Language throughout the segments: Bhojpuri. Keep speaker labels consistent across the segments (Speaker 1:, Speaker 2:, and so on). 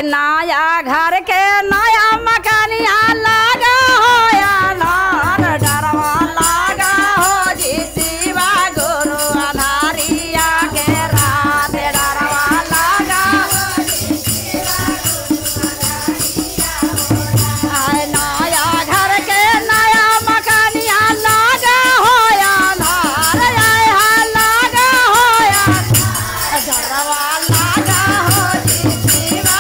Speaker 1: नया घर के नया मकानिया लागा हो या नार डरवा लागा हो जी शिवा गुरु अनारिया के रात डरवा लागा हो जी शिवा नया घर के नया मकानिया लागा हो या नार लागा हो या डरवा लागा हो जी शिवा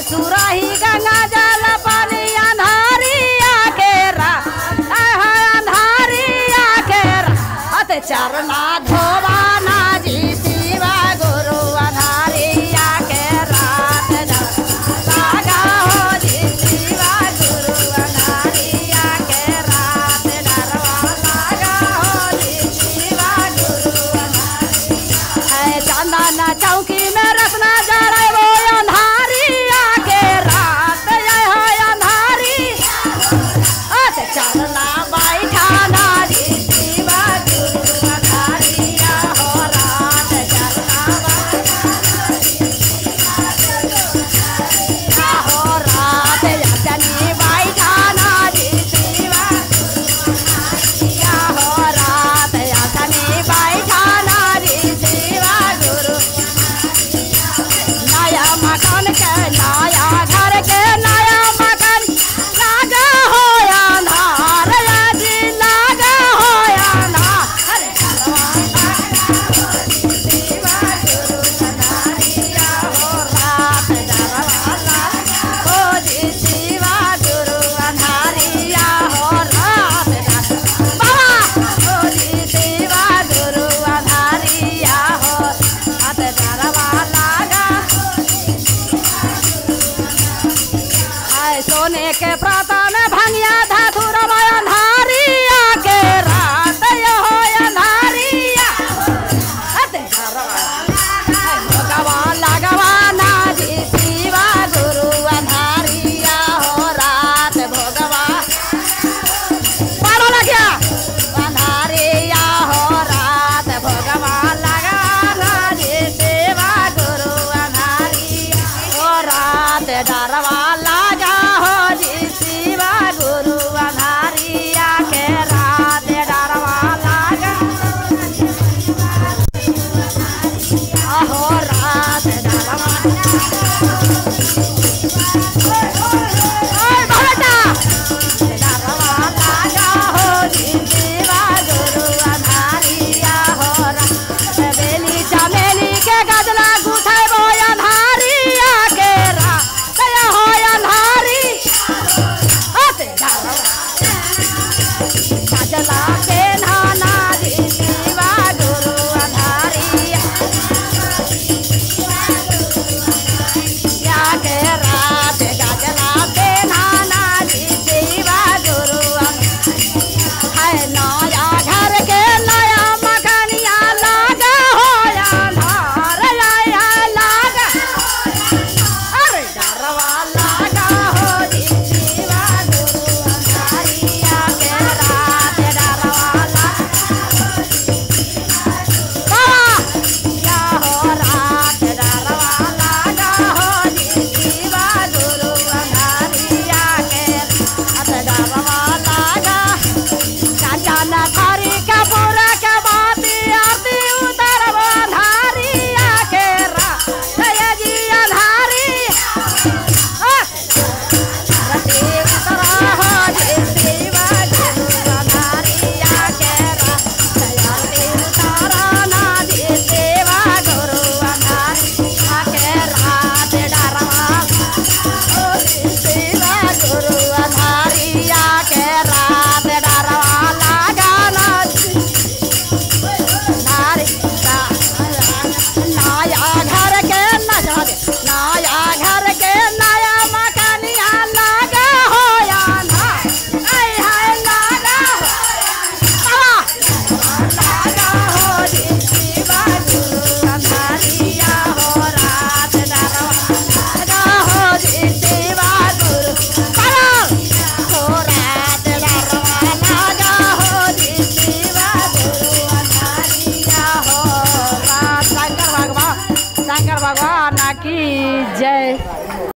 Speaker 1: सुराही गंगा जल पानी अंधारिया के अंधारिया के रात चरना धोवाना जी शिवा गुरु अंधारिया के रात लागा हो जी शिवा गुरु अंधारिया के रात डरवा लागा हो जी शिवा गुरु अंधारिया चंदन चौकी में रसना जड़े वो चलना बैठाना जी शिवा गुरु अंधारिया हो रात चलना हो रात याचनी बैठाना जी शिवा अंधारिया हो रात याचनी बैठाना जी शिवा गुरु नया मकान के नया घर के नया मकान लागा हो सोने के